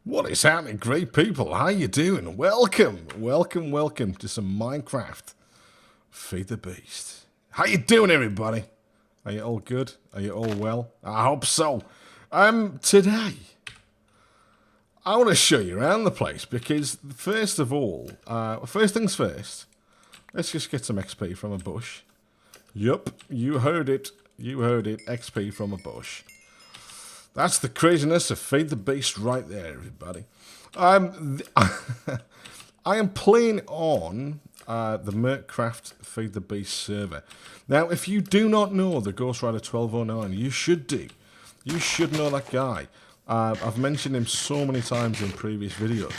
What is happening, great people? How you doing? Welcome to some Minecraft. Feed the Beast. How you doing, everybody? Are you all good? Are you all well? I hope so. Today, I want to show you around the place because, first of all, first things first, let's just get some XP from a bush. Yup, you heard it. You heard it. XP from a bush. That's the craziness of Feed the Beast right there, everybody. I am playing on the Mercraft Feed the Beast server. Now, if you do not know the Ghost Rider 1209, you should do. You should know that guy. I've mentioned him so many times in previous videos.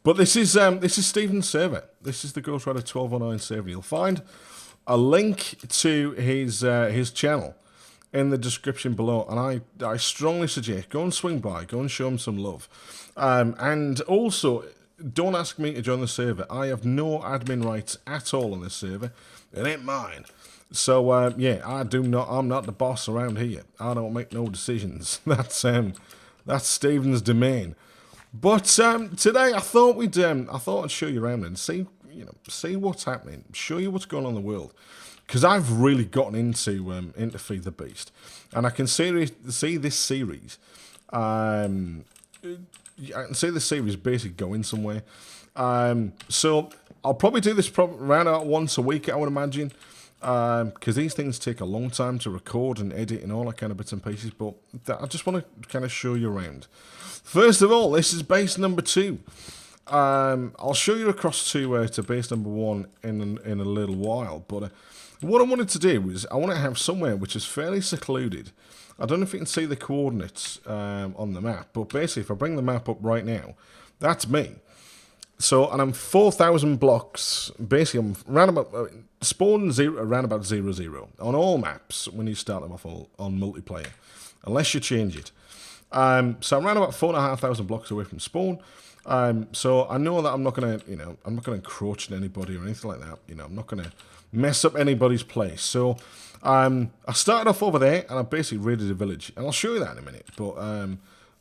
But this is Stephen's server. This is the Ghost Rider 1209 server. You'll find a link to his channel in the description below, and I strongly suggest go and swing by, go and show him some love. And also, don't ask me to join the server. I have no admin rights at all on this server. It ain't mine. So yeah, I'm not the boss around here. I don't make no decisions. That's Stephen's domain. But today I thought I'd show you around and see what's happening, show you what's going on in the world. Because I've really gotten into Feed the Beast, and I can see this series. I can see this series basically going somewhere. So I'll probably do this around about once a week, I would imagine, because these things take a long time to record and edit and all that kind of bits and pieces. But I just want to kind of show you around. First of all, this is base number 2. I'll show you across to base number 1 in a little while, but. What I wanted to do was I want to have somewhere which is fairly secluded. I don't know if you can see the coordinates on the map, but basically if I bring the map up right now, that's me. So, and I'm 4,000 blocks, basically I'm around about, spawn around about 0, on all maps when you start them off on multiplayer, unless you change it. So I'm around about 4,500 blocks away from spawn. So I know that I'm not gonna encroach on anybody or anything like that. I'm not gonna mess up anybody's place. So I started off over there and I basically raided a village, and I'll show you that in a minute. But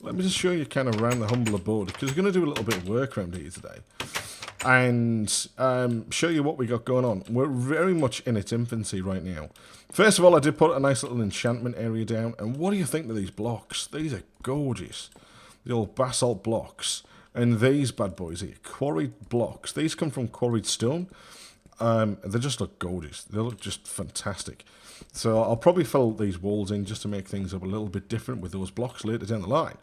let me just show you kind of around the humble abode, because we're gonna do a little bit of work around here today, and show you what we got going on. We're very much in its infancy right now. First of all, I did put a nice little enchantment area down, and what do you think of these blocks? These are gorgeous. The old basalt blocks. And these bad boys here, quarried blocks. These come from quarried stone. They just look gorgeous. They look just fantastic. So I'll probably fill these walls in just to make things up a little bit different with those blocks later down the line.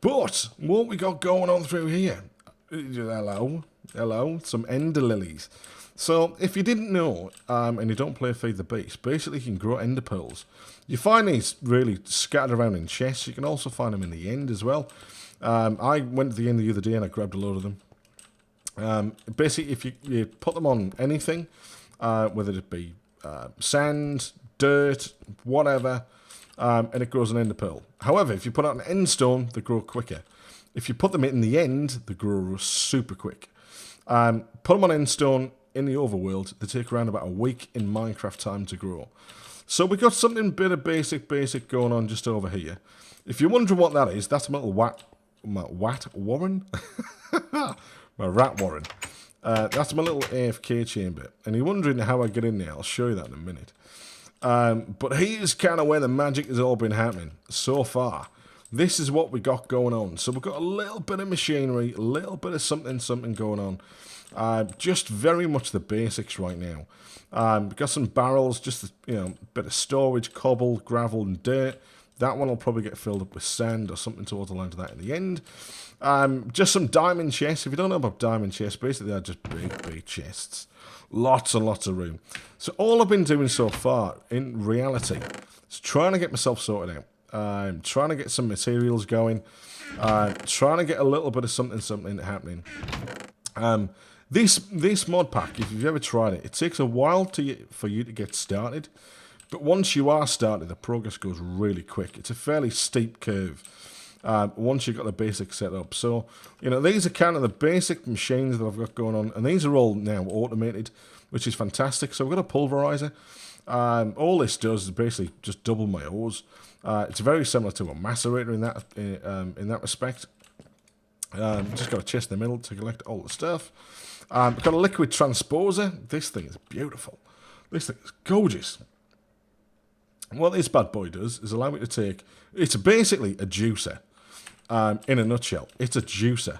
But what we got going on through here? Hello, some ender lilies. So if you didn't know, and you don't play Feed the Beast, basically you can grow ender pearls. You find these really scattered around in chests. You can also find them in the end as well. I went to the end the other day and I grabbed a load of them. Basically, if you put them on anything, whether it be sand, dirt, whatever, and it grows an ender pearl. However, if you put out an end stone, they grow quicker. If you put them in the end, they grow super quick. Put them on end stone in the overworld, they take around about a week in Minecraft time to grow. So we got something bit of basic going on just over here. If you're wondering what that is, that's my little my warren? My rat warren. That's my little AFK chamber. And you're wondering how I get in there, I'll show you that in a minute. But here's kind of where the magic has all been happening so far. This is what we got going on. So we've got a little bit of machinery, a little bit of something going on. Just very much the basics right now. We've got some barrels, just a bit of storage, cobble, gravel and dirt. That one will probably get filled up with sand or something towards the line of that in the end. Just some diamond chests. If you don't know about diamond chests, basically they're just big chests. Lots and lots of room. So all I've been doing so far, in reality, is trying to get myself sorted out. Trying to get some materials going. Trying to get a little bit of something happening. This mod pack, if you've ever tried it, it takes a while for you to get started. But once you are started, the progress goes really quick. It's a fairly steep curve once you've got the basics set up. So, these are kind of the basic machines that I've got going on. And these are all now automated, which is fantastic. So we've got a pulverizer. All this does is basically just double my ores. It's very similar to a macerator in that respect. Just got a chest in the middle to collect all the stuff. Got a liquid transposer. This thing is beautiful. This thing is gorgeous. What this bad boy does is allow me to take... It's basically a juicer. In a nutshell, it's a juicer.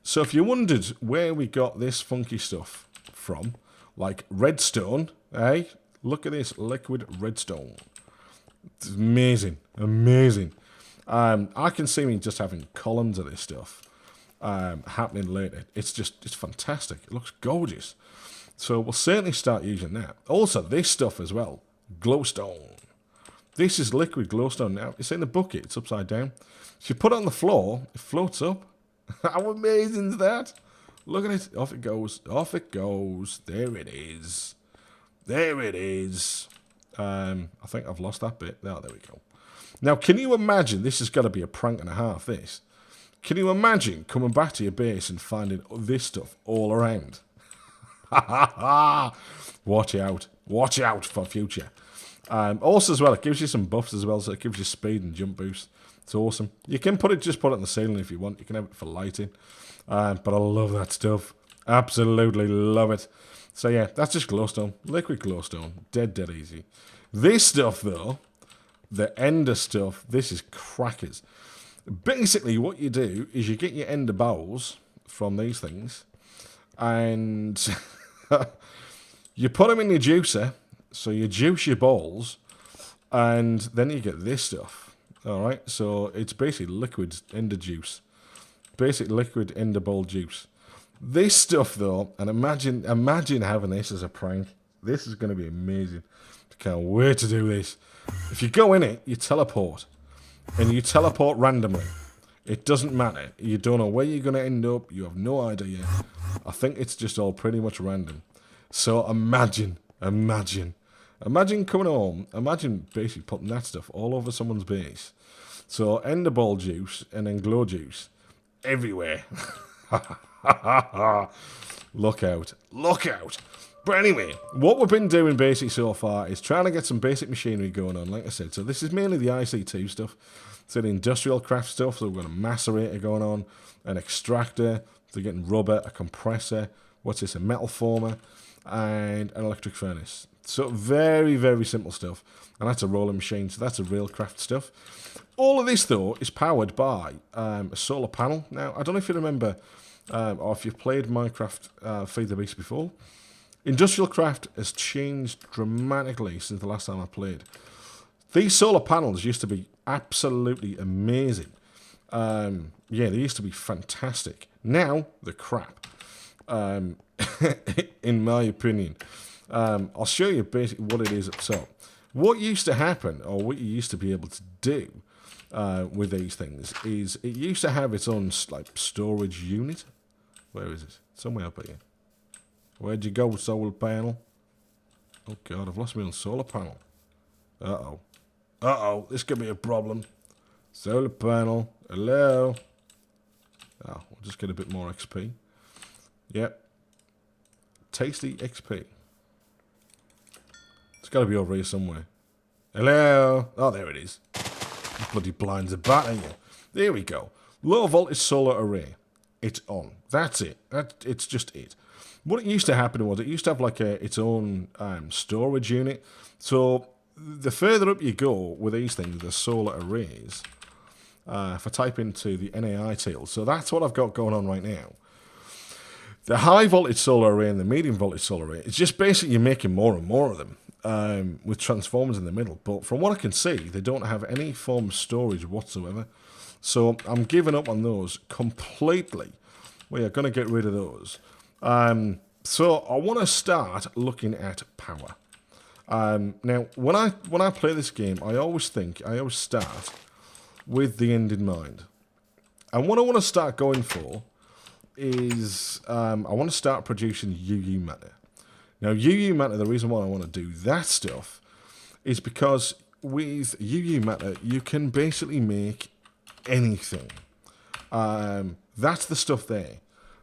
So if you wondered where we got this funky stuff from, like redstone, eh? Look at this liquid redstone. It's amazing, amazing. I can see me just having columns of this stuff happening later. It's fantastic. It looks gorgeous. So we'll certainly start using that. Also, this stuff as well, glowstone. This is liquid glowstone now. It's in the bucket. It's upside down. If you put it on the floor, it floats up. How amazing is that? Look at it. Off it goes. Off it goes. There it is. There it is. I think I've lost that bit. Oh, there we go. Now, can you imagine? This has got to be a prank and a half, this. Can you imagine coming back to your base and finding this stuff all around? Watch out. Watch out for future. Also, as well, it gives you some buffs as well, so it gives you speed and jump boost. It's awesome. You can just put it on the ceiling if you want. You can have it for lighting. But I love that stuff. Absolutely love it. So yeah, that's just glowstone. Liquid glowstone. Dead easy. This stuff, though, the ender stuff, this is crackers. Basically, what you do is you get your ender bowls from these things, and you put them in your juicer. So you juice your balls, and then you get this stuff. All right, so it's basically liquid ender juice, basic liquid ender ball juice. This stuff, though, and imagine having this as a prank. This is going to be amazing. Can't wait to do this. If you go in it, you teleport, and you teleport randomly. It doesn't matter. You don't know where you're going to end up. You have no idea. I think it's just all pretty much random. So imagine coming home, imagine basically putting that stuff all over someone's base. So ender ball juice and then glow juice everywhere. Look out. Look out. But anyway, what we've been doing basically so far is trying to get some basic machinery going on, like I said. So this is mainly the IC2 stuff. So the industrial craft stuff, so we've got a macerator going on, an extractor, so getting rubber, a compressor, what's this, a metal former, and an electric furnace. So very, very simple stuff. And that's a rolling machine, so that's a railcraft stuff. All of this, though, is powered by a solar panel. Now, I don't know if you remember, or if you've played Minecraft Feed the Beast before. Industrial craft has changed dramatically since the last time I played. These solar panels used to be absolutely amazing. Yeah, they used to be fantastic. Now, they're crap. In my opinion. I'll show you basically what it is. So, what used to happen, or what you used to be able to do with these things, is it used to have its own like storage unit. Where is it? Somewhere up here. Where'd you go, solar panel? Oh god, I've lost my own solar panel. Uh-oh. Uh-oh, this could be a problem. Solar panel. Hello. Oh, we'll just get a bit more XP. Yep. Tasty XP. It's got to be over here somewhere. Hello. Oh, there it is. You bloody blinds are bad, ain't you? There we go. Low voltage solar array. It's on. That's it. It's just it. What it used to happen was it used to have like its own storage unit. So the further up you go with these things, the solar arrays, if I type into the NAI table, so that's what I've got going on right now. The high voltage solar array and the medium voltage solar array, it's just basically you're making more and more of them with transformers in the middle. But from what I can see, they don't have any form of storage whatsoever. So I'm giving up on those completely. We are going to get rid of those. So I want to start looking at power. Now, when I play this game, I always start with the end in mind. And what I want to start going for is I want to start producing UU matter. Now, UU matter, the reason why I want to do that stuff is because with UU matter, you can basically make anything. That's the stuff there.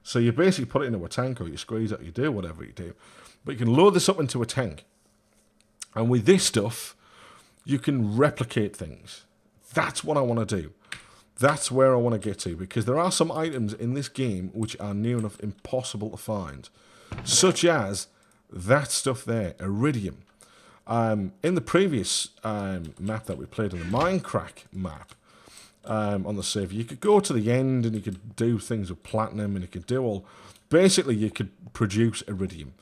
So you basically put it into a tank, or you squeeze it, or you do whatever you do. But you can load this up into a tank. And with this stuff, you can replicate things. That's what I want to do. That's where I want to get to, because there are some items in this game which are near enough impossible to find, such as that stuff there, iridium. In the previous map that we played, in the Minecraft map, on the server, you could go to the end and you could do things with platinum, and you could do all... Basically, you could produce iridium.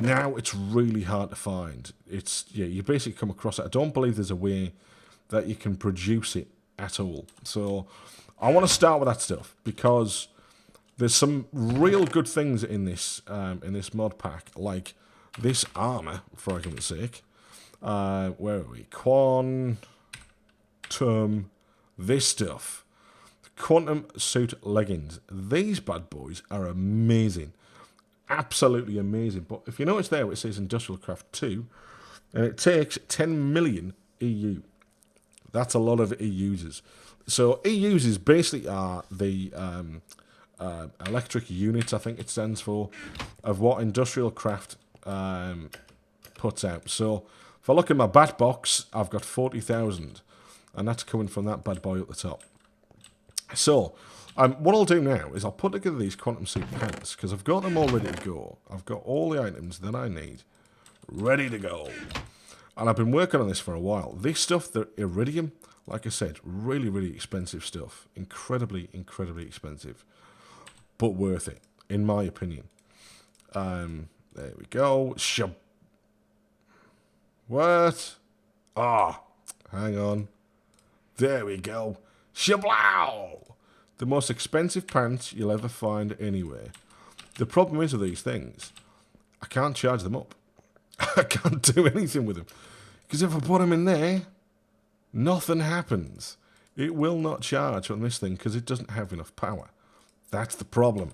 Now, it's really hard to find. You basically come across it. I don't believe there's a way that you can produce it at all. So, I want to start with that stuff, because there's some real good things in this mod pack, like this armor, for argument's sake. Where are we? Quantum, this stuff. Quantum suit leggings. These bad boys are amazing. Absolutely amazing. But if you notice there, it says Industrial Craft 2, and it takes 10 million EU. That's a lot of e-users. So e-users basically are the electric units, I think it stands for, of what Industrial Craft puts out. So if I look at my bat box, I've got 40,000, and that's coming from that bad boy at the top. So what I'll do now is I'll put together these quantum suit pants, because I've got them all ready to go. I've got all the items that I need ready to go. And I've been working on this for a while. This stuff, the iridium, like I said, really, really expensive stuff. Incredibly, incredibly expensive. But worth it, in my opinion. There we go. What? Ah, hang on. There we go. Shablow! The most expensive pants you'll ever find anywhere. The problem is with these things, I can't charge them up. I can't do anything with them. Because if I put them in there, nothing happens. It will not charge on this thing because it doesn't have enough power. That's the problem.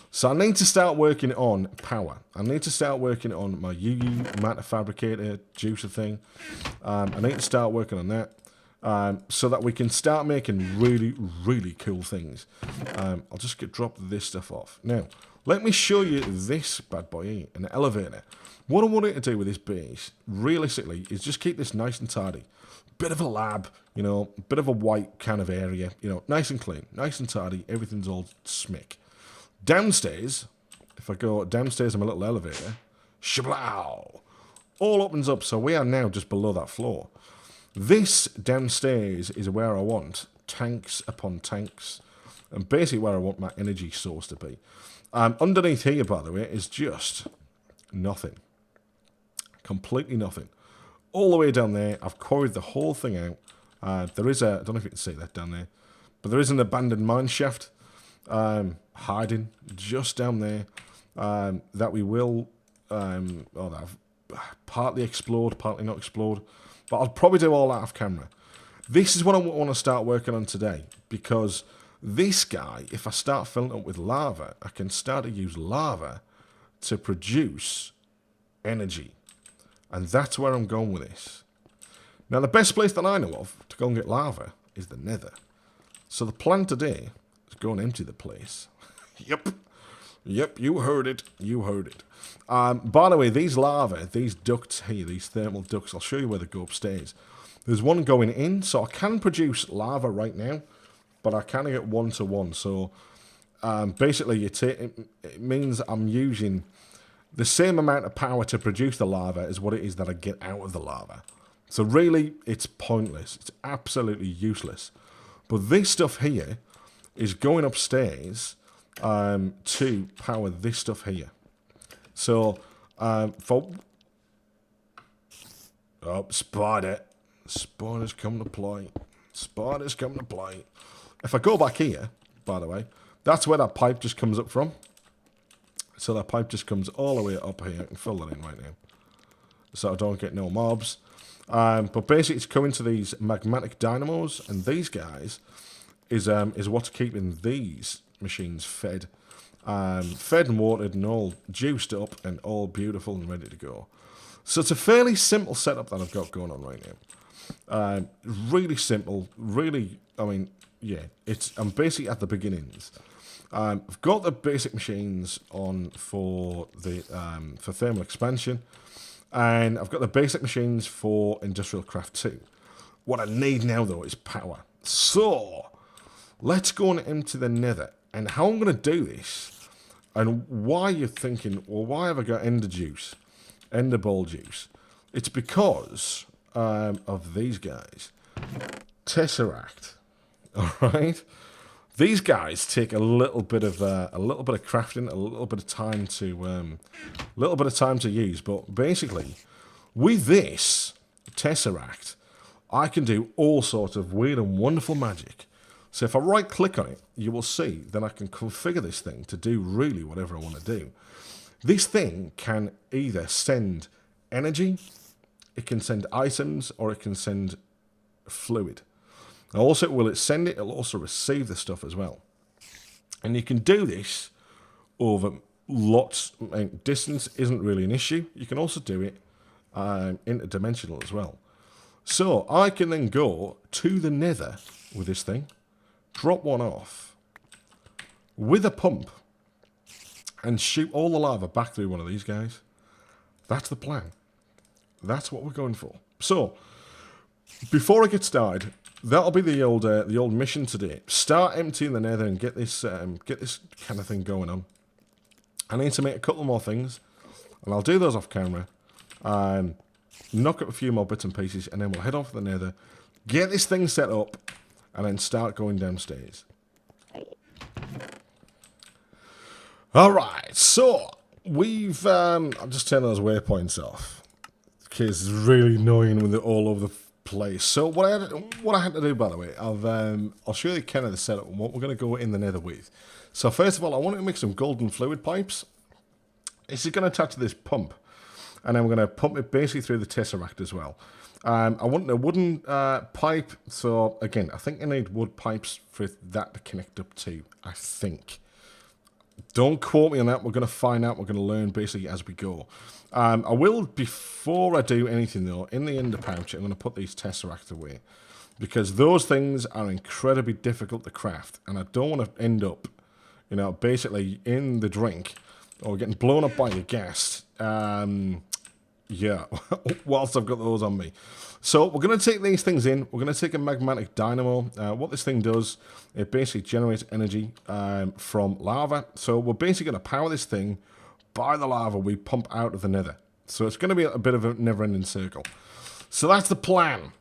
So I need to start working on power. I need to start working on my UU matter fabricator juicer thing. I need to start working on that. So that we can start making really, really cool things. I'll just drop this stuff off. Now, let me show you this bad boy here, an elevator. What I want to do with this base, realistically, is just keep this nice and tidy. Bit of a lab, you know, bit of a white kind of area, you know, nice and clean, nice and tidy, everything's all smick. Downstairs, if I go downstairs on my little elevator, shablow, all opens up, so we are now just below that floor. This downstairs is where I want tanks upon tanks, and basically where I want my energy source to be. Underneath here, by the way, is just nothing. Completely nothing. All the way down there, I've quarried the whole thing out. There is a, I don't know if you can see that down there, but there is an abandoned mine shaft hiding just down there that we will, that I've partly explored, partly not explored. But I'll probably do all that off camera. This is what I want to start working on today, because this guy, if I start filling up with lava, I can start to use lava to produce energy. And that's where I'm going with this. Now, the best place that I know of to go and get lava is the Nether. So the plan today is go and empty the place. Yep, you heard it. You heard it. By the way, these lava, these ducts here, these thermal ducts, I'll show you where they go upstairs. There's one going in, so I can produce lava right now, but I can't get one-to-one. So basically, it means I'm using the same amount of power to produce the lava as what it is that I get out of the lava. So really, it's pointless. It's absolutely useless. But this stuff here is going upstairs to power this stuff here. So, spider. Spider's come to play. Spider's come to play. If I go back here, by the way, that's where that pipe just comes up from. So that pipe just comes all the way up here. I can fill that in right now, so I don't get no mobs. But basically, it's coming to these magmatic dynamos, and these guys is what's keeping these machines fed. Fed and watered and all juiced up and all beautiful and ready to go. So it's a fairly simple setup that I've got going on right now. Really simple, really, I mean, yeah, I'm basically at the beginnings. I've got the basic machines on for the for thermal expansion, and I've got the basic machines for Industrial Craft 2. What I need now, though, is power. So, let's go on into the nether. And how I'm going to do this, and why you're thinking, well, why have I got ender juice, ender ball juice? It's because of these guys. Tesseract. Alright? These guys take a little bit of crafting, a little bit of time to use, but basically, with this Tesseract, I can do all sorts of weird and wonderful magic. So if I right click on it, you will see that I can configure this thing to do really whatever I want to do. This thing can either send energy, it can send items, or it can send fluid. Also, will it send it? It'll also receive the stuff as well. And you can do this over lots. Distance isn't really an issue. You can also do it interdimensional as well. So I can then go to the nether with this thing, drop one off with a pump, and shoot all the lava back through one of these guys. That's the plan. That's what we're going for. So, before I get started, that'll be the old mission today. Start emptying the nether and get this kind of thing going on. I need to make a couple more things, and I'll do those off camera. Knock up a few more bits and pieces, and then we'll head off to the nether, get this thing set up, and then start going downstairs. Alright, so we've I'll just turn those waypoints off because it's really annoying when they're all over the place. So what I had to do, by the way, I'll show you kind of the setup and what we're going to go in the nether with. So first of all, I wanted to make some golden fluid pipes. This is going to attach to this pump, and then we're going to pump it basically through the Tesseract as well. I want a wooden pipe, so again, I think I need wood pipes for that to connect up to, I think. Don't quote me on that, we're going to find out, we're going to learn basically as we go. I will, before I do anything though, in the ender pouch, I'm going to put these Tesseracts away. Because those things are incredibly difficult to craft, and I don't want to end up, you know, basically in the drink, or getting blown up by a gas. Yeah, whilst I've got those on me. So we're going to take these things in. We're going to take a magmatic dynamo. What this thing does, it basically generates energy from lava. So we're basically going to power this thing by the lava we pump out of the nether. So it's going to be a bit of a never-ending circle. So that's the plan.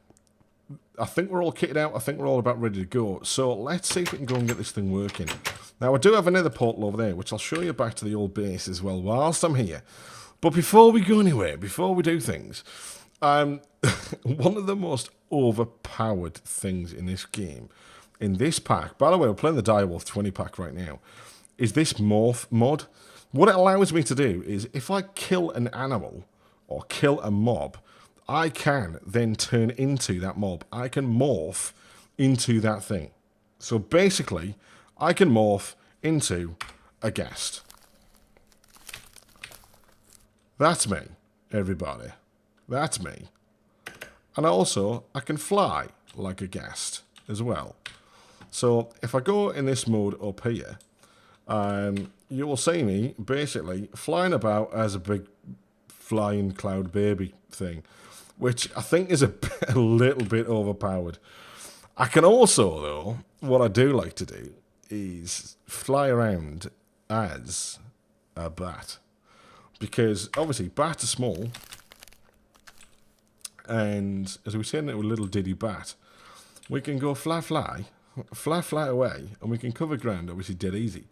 I think we're all kitted out. I think we're all about ready to go. So let's see if we can go and get this thing working. Now, I do have another portal over there, which I'll show you back to the old base as well whilst I'm here. But before we go anywhere, before we do things, one of the most overpowered things in this game, in this pack, by the way, we're playing the Direwolf 20 pack right now, is this morph mod. What it allows me to do is if I kill an animal or kill a mob, I can then turn into that mob. I can morph into that thing. So basically, I can morph into a ghast. That's me, everybody. That's me. And also, I can fly like a ghast as well. So if I go in this mode up here, you will see me basically flying about as a big flying cloud baby thing, which I think is a little bit overpowered. I can also, though, what I do like to do is fly around as a bat. Because, obviously, bats are small, and as we turn into a little diddy bat, we can go fly away, and we can cover ground, obviously, dead easy.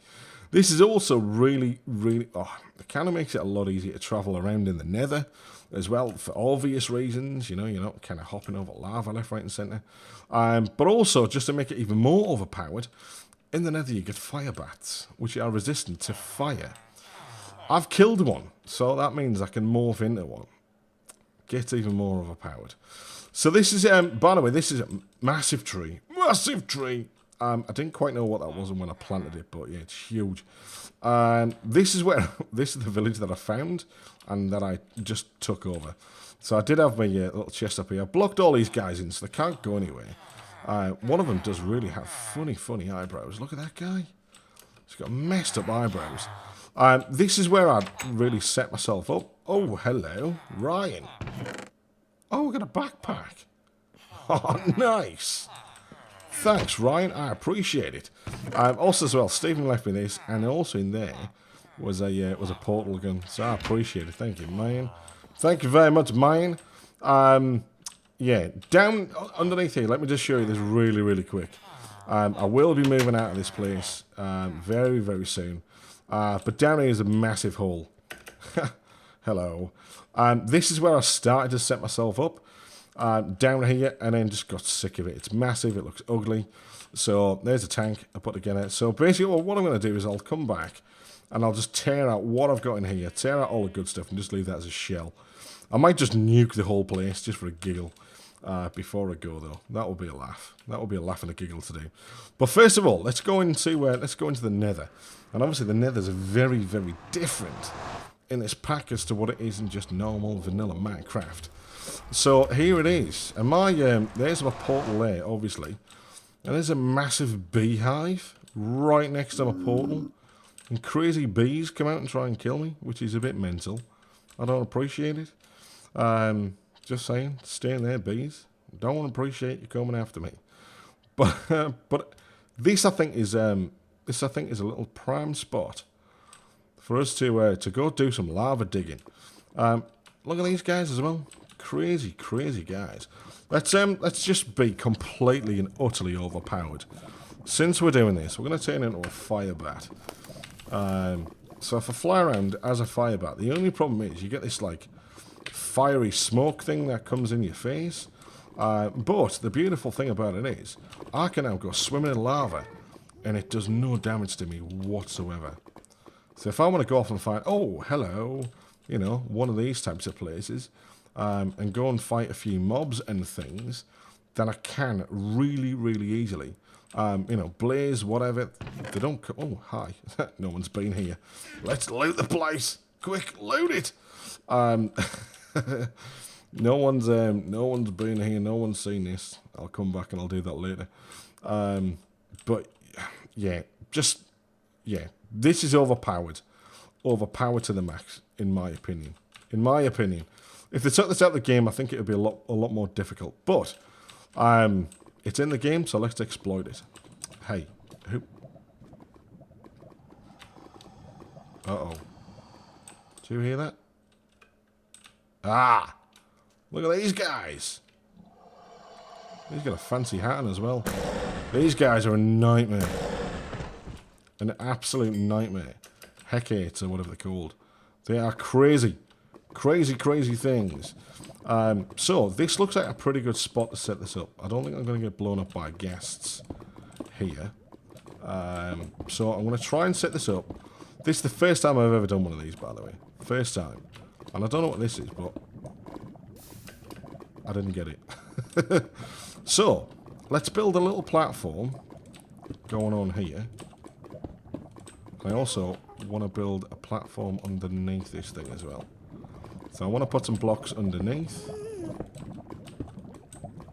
This is also really, it kind of makes it a lot easier to travel around in the nether, as well, for obvious reasons, you know, you're not kind of hopping over lava left, right, and centre. But also, just to make it even more overpowered, in the nether you get fire bats, which are resistant to fire. I've killed one, so that means I can morph into one. Get even more overpowered. So this is, by the way, this is a massive tree. Massive tree! I didn't quite know what that was when I planted it, but yeah, it's huge. This is the village that I found, and that I just took over. So I did have my little chest up here. I blocked all these guys in, so they can't go anywhere. One of them does really have funny eyebrows. Look at that guy. He's got messed up eyebrows. This is where I'd really set myself up. Oh, hello, Ryan. Oh, we got a backpack. Oh, nice. Thanks, Ryan. I appreciate it. Also, as well, Stephen left me this, and also in there was a portal gun. So I appreciate it. Thank you, man. Thank you very much, man. Yeah, down underneath here. Let me just show you this really, really quick. I will be moving out of this place very, very soon. But down here is a massive hole. Hello. This is where I started to set myself up. Down here, and then just got sick of it. It's massive. It looks ugly. So there's a tank I put together. So basically, what I'm going to do is I'll come back, and I'll just tear out what I've got in here. Tear out all the good stuff, and just leave that as a shell. I might just nuke the whole place just for a giggle. Before I go though, that will be a laugh. That will be a laugh and a giggle to do. But first of all, let's go into the Nether, and obviously the Nether's very, very different in this pack as to what it is in just normal vanilla Minecraft. So here it is, and there's my portal there, obviously, and there's a massive beehive right next to my portal, and crazy bees come out and try and kill me, which is a bit mental. I don't appreciate it. Just saying, stay in there, bees. Don't appreciate you coming after me. But this I think is a little prime spot for us to go do some lava digging. Look at these guys as well. Crazy, crazy guys. Let's just be completely and utterly overpowered. Since we're doing this, we're going to turn into a fire bat. So if I fly around as a fire bat, the only problem is you get this like fiery smoke thing that comes in your face. But the beautiful thing about it is I can now go swimming in lava and it does no damage to me whatsoever. So if I want to go off and find, oh, hello, you know, one of these types of places, and go and fight a few mobs and things, then I can really, really easily. You know, blaze, whatever. They don't. Oh, hi. No one's been here. Let's loot the place. Quick, loot it. No one's been here. No one's seen this. I'll come back and I'll do that later. But yeah, this is overpowered to the max, in my opinion. If they took this out of the game, I think it would be a lot more difficult. But it's in the game, so let's exploit it. Hey, who? Uh-oh. Do you hear that? Ah! Look at these guys! He's got a fancy hat on as well. These guys are a nightmare. An absolute nightmare. Hecates, or whatever they're called. They are crazy. Crazy, crazy things. So, this looks like a pretty good spot to set this up. I don't think I'm going to get blown up by guests here. So, I'm going to try and set this up. This is the first time I've ever done one of these, by the way. First time. And I don't know what this is, but I didn't get it. So, let's build a little platform going on here. I also want to build a platform underneath this thing as well. So I want to put some blocks underneath.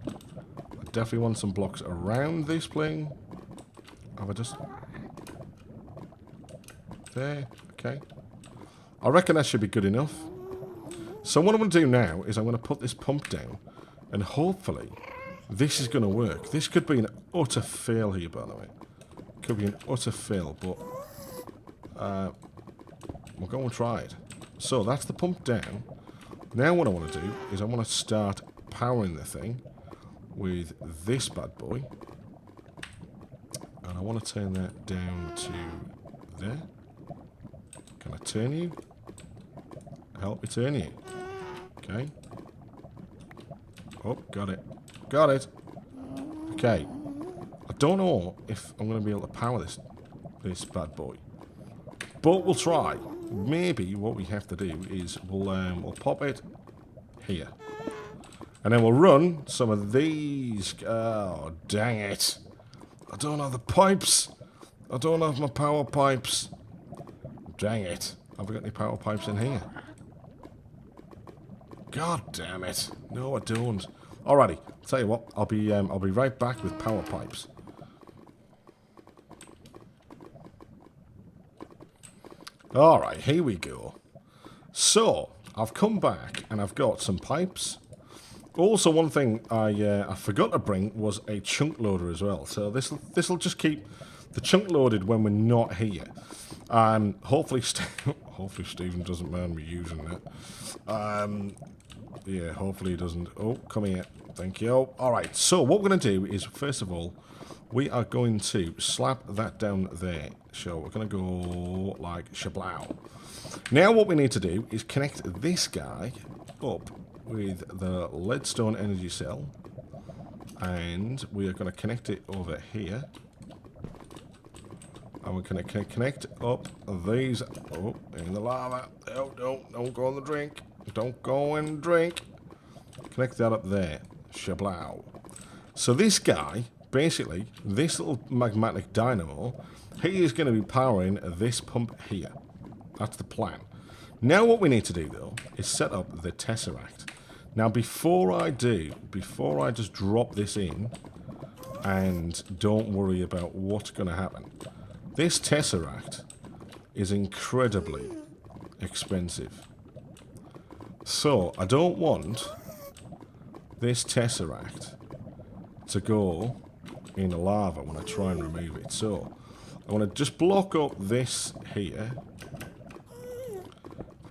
I definitely want some blocks around this plane. Have I just... There, okay. I reckon that should be good enough. So what I'm going to do now is I'm going to put this pump down, and hopefully this is going to work. This could be an utter fail here, by the way. Could be an utter fail, but we'll go and try it. So that's the pump down. Now what I want to do is I want to start powering the thing with this bad boy. And I want to turn that down to there. Can I turn you? Help me turn you. Okay. Oh, got it. Got it. Okay. I don't know if I'm going to be able to power this bad boy. But we'll try. Maybe what we have to do is we'll pop it here. And then we'll run some of these. Oh, dang it. I don't have the pipes. I don't have my power pipes. Dang it. Have we got any power pipes in here? God damn it. No, I don't. Alrighty. Tell you what, I'll be right back with power pipes. Alright, here we go. So, I've come back and I've got some pipes. Also, one thing I forgot to bring was a chunk loader as well. So this'll just keep the chunk loaded when we're not here. Hopefully, hopefully Stephen doesn't mind me using that. Yeah, hopefully he doesn't. Oh, come here. Thank you. All right. So what we're going to do is, first of all, we are going to slap that down there. So we're going to go like shablow. Now what we need to do is connect this guy up with the leadstone energy cell, and we are going to connect it over here, and we're going to connect up these. Oh, in the lava. Oh, don't go in the drink. Don't go and drink. Connect that up there. Shablow. So this guy, basically, this little magmatic dynamo, he is going to be powering this pump here. That's the plan. Now what we need to do, though, is set up the Tesseract. Now, before I just drop this in, and don't worry about what's going to happen, this Tesseract is incredibly expensive. So, I don't want this Tesseract to go in lava when I try and remove it. So, I want to just block up this here.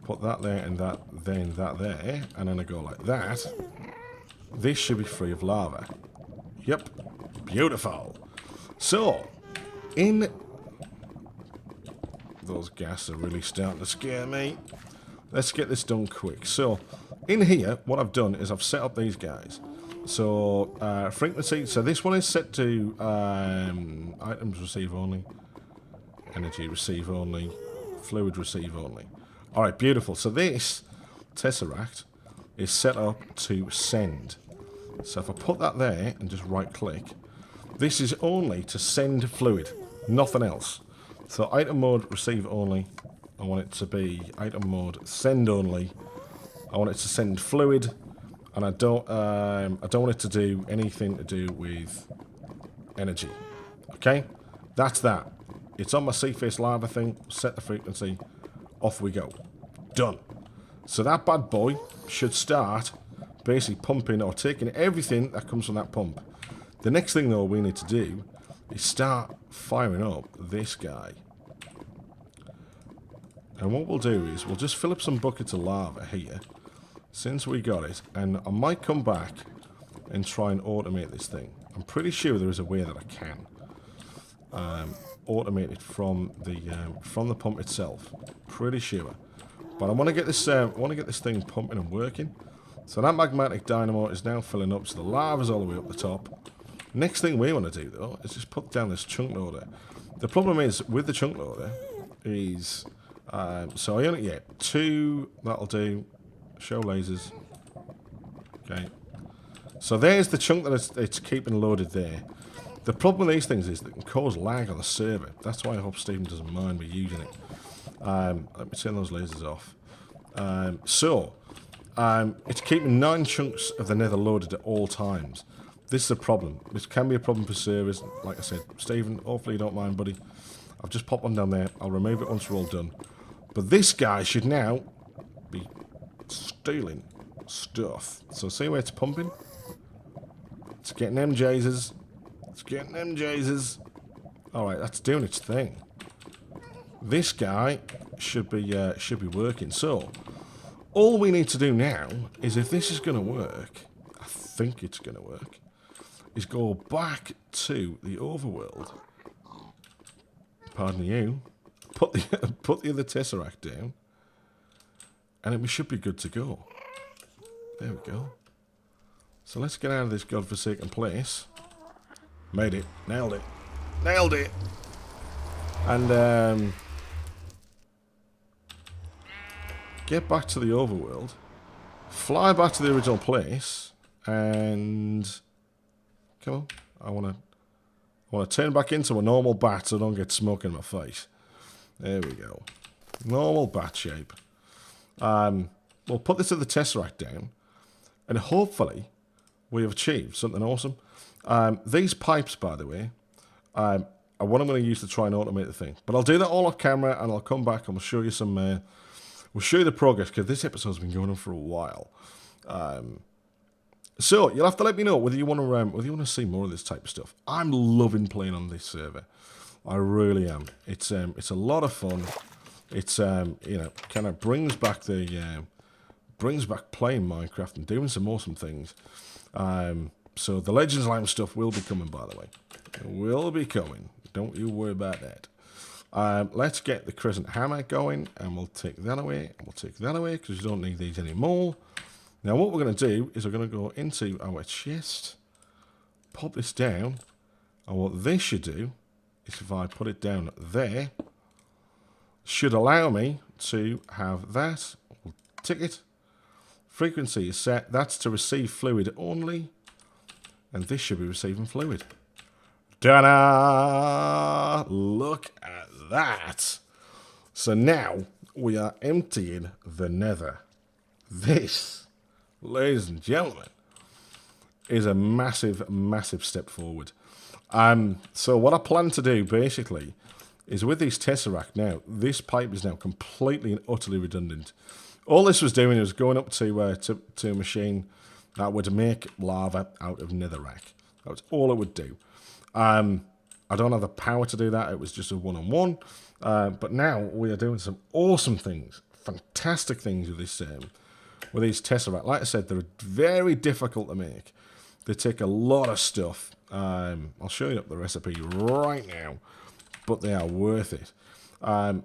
Put that there and that, then that there, and then I go like that. This should be free of lava. Yep. Beautiful. So, in... Those gas are really starting to scare me. Let's get this done quick. So, in here, what I've done is I've set up these guys. So, frequency. So, this one is set to items receive only, energy receive only, fluid receive only. Alright, beautiful. So, this Tesseract is set up to send. So, if I put that there and just right click, this is only to send fluid, nothing else. So, item mode receive only. I want it to be item mode send only. I want it to send fluid, and I don't want it to do anything to do with energy. Okay, that's that. It's on my Seaface lava thing. Set the frequency. Off we go. Done. So that bad boy should start basically pumping or taking everything that comes from that pump. The next thing though we need to do is start firing up this guy. And what we'll do is we'll just fill up some buckets of lava here, since we got it, and I might come back and try and automate this thing. I'm pretty sure there is a way that I can automate it from the pump itself. Pretty sure, but I want to get this thing pumping and working. So that magmatic dynamo is now filling up, so the lava's all the way up the top. Next thing we want to do though is just put down this chunk loader. The problem is with the chunk loader is so I only get 2. That'll do. Show lasers. Okay. So there's the chunk that it's keeping loaded there. The problem with these things is that it can cause lag on the server. That's why I hope Stephen doesn't mind me using it. Let me turn those lasers off. It's keeping 9 chunks of the nether loaded at all times. This is a problem. This can be a problem for servers. Like I said, Stephen, hopefully you don't mind, buddy. I've just popped one down there. I'll remove it once we're all done. But this guy should now be stealing stuff. So see where it's pumping? It's getting them jasers. It's getting them jasers. Alright, that's doing its thing. This guy should be working. So all we need to do now is, if this is going to work, I think it's going to work, is go back to the overworld. Pardon you. Put the other Tesseract down, and we should be good to go. There we go. So let's get out of this godforsaken place. Made it. Nailed it. Nailed it. And get back to the overworld. Fly back to the original place, and come on. I want to turn back into a normal bat so I don't get smoke in my face. There we go. Normal bat shape. We'll put this of the Tesseract down, and hopefully we have achieved something awesome. These pipes, by the way, are what I'm going to use to try and automate the thing. But I'll do that all off camera, and I'll come back and we'll show you some. We'll show you the progress, because this episode's been going on for a while. So you'll have to let me know whether you want to see more of this type of stuff. I'm loving playing on this server. I really am. It's a lot of fun. It's kind of brings back playing Minecraft and doing some awesome things. So the Legends Line stuff will be coming, by the way. It will be coming. Don't you worry about that. Let's get the Crescent Hammer going, and we'll take that away, and we'll take that away, because we don't need these anymore. Now, what we're going to do is we're going to go into our chest, pop this down, and what this should do is if I put it down there, should allow me to have that. We'll tick it. Frequency is set. That's to receive fluid only, and this should be receiving fluid. Ta-da! Look at that. So now we are emptying the nether. This, ladies and gentlemen, is a massive, massive step forward. So what I plan to do, basically, is with these Tesseract now, this pipe is now completely and utterly redundant. All this was doing was going up to a machine that would make lava out of netherrack. That's all it would do. I don't have the power to do that. It was just a one-on-one. But now we are doing some awesome things, fantastic things with these Tesseract. Like I said, they're very difficult to make. They take a lot of stuff. I'll show you up the recipe right now, but they are worth it.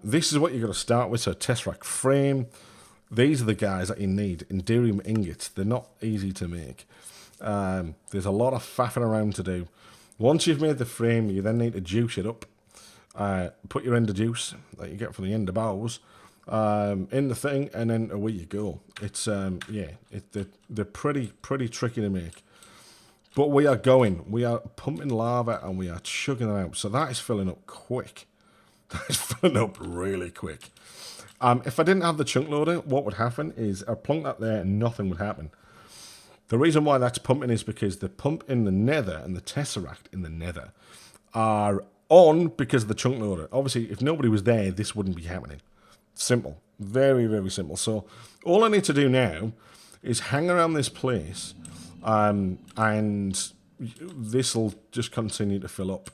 This is what you're going to start with. So Tesseract frame. These are the guys that you need. Enderium ingots. They're not easy to make. There's a lot of faffing around to do. Once you've made the frame, you then need to juice it up. Put your ender juice that you get from the ender bowls in the thing, and then away you go. It's they're pretty tricky to make. But we are pumping lava and we are chugging it out. So that is filling up quick. That is filling up really quick. If I didn't have the chunk loader, what would happen is I'd plunk that there and nothing would happen. The reason why that's pumping is because the pump in the nether and the Tesseract in the nether are on because of the chunk loader. Obviously, if nobody was there, this wouldn't be happening. Simple. Very, very simple. So all I need to do now is hang around this place, and this will just continue to fill up.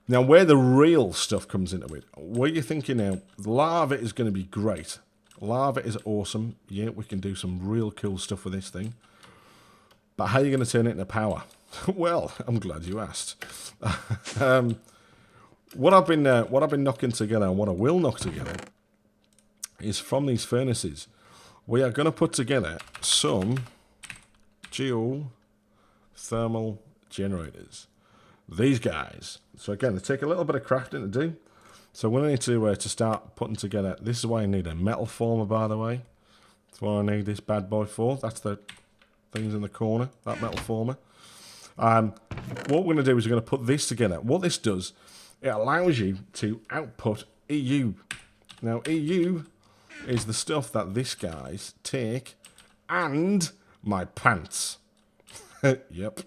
Now, where the real stuff comes into it, where you're thinking now, lava is going to be great. Lava is awesome. Yeah, we can do some real cool stuff with this thing. But how are you going to turn it into power? Well, I'm glad you asked. What I've been knocking together, and what I will knock together, is from these furnaces, we are going to put together some geothermal generators. These guys. So again, they take a little bit of crafting to do. So we need to start putting together. This is why I need a metal former, by the way. That's what I need this bad boy for. That's the things in the corner, that metal former. What we're going to do is we're going to put this together. What this does, it allows you to output EU. Now, EU is the stuff that these guys take, and my pants. Yep.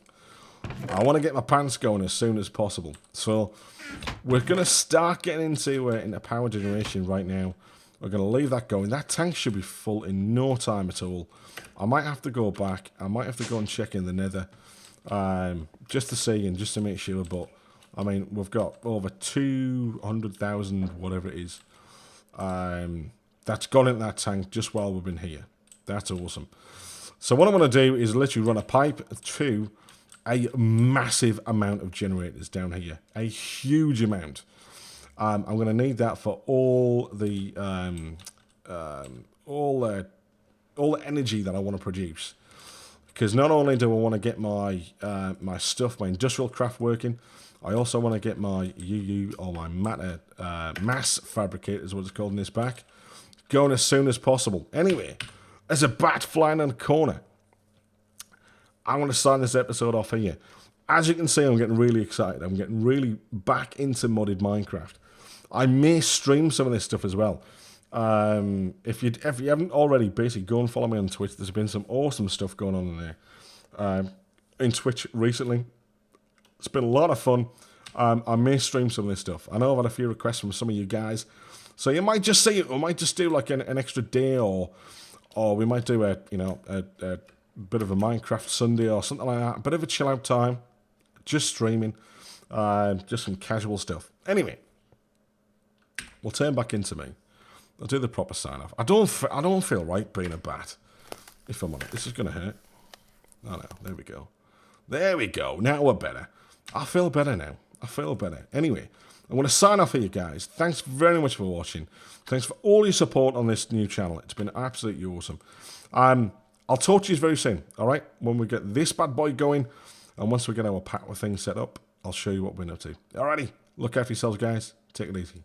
I want to get my pants going as soon as possible. So we're going to start getting into power generation right now. We're going to leave that going. That tank should be full in no time at all. I might have to go back. I might have to go and check in the nether just to see and just to make sure. But, I mean, we've got over 200,000, whatever it is, that's gone into that tank just while we've been here. That's awesome. So what I'm going to do is literally run a pipe to a massive amount of generators down here. A huge amount. I'm going to need that for all the energy that I want to produce. Because not only do I want to get my my stuff, my industrial craft working, I also want to get my UU or my mass fabricator, is what it's called in this pack, going as soon as possible. Anyway, there's a bat flying in the corner. I want to sign this episode off here. As you can see, I'm getting really excited. I'm getting really back into modded Minecraft. I may stream some of this stuff as well. If you haven't already, basically go and follow me on Twitch. There's been some awesome stuff going on in there. In Twitch recently. It's been a lot of fun. I may stream some of this stuff. I know I've had a few requests from some of you guys. So you might just see it. We might just do like an extra day, or we might do a bit of a Minecraft Sunday or something like that. A bit of a chill out time. Just streaming. Just some casual stuff. Anyway, we'll turn back into me. I'll do the proper sign off. I don't feel right being a bat. If I'm honest, this is going to hurt. Oh no, there we go. There we go. Now we're better. I feel better now. I feel better. Anyway, I'm going to sign off here, guys. Thanks very much for watching. Thanks for all your support on this new channel. It's been absolutely awesome. I'll talk to you very soon, all right? When we get this bad boy going, and once we get our pack with things set up, I'll show you what we're up to. Alrighty, look after yourselves, guys. Take it easy.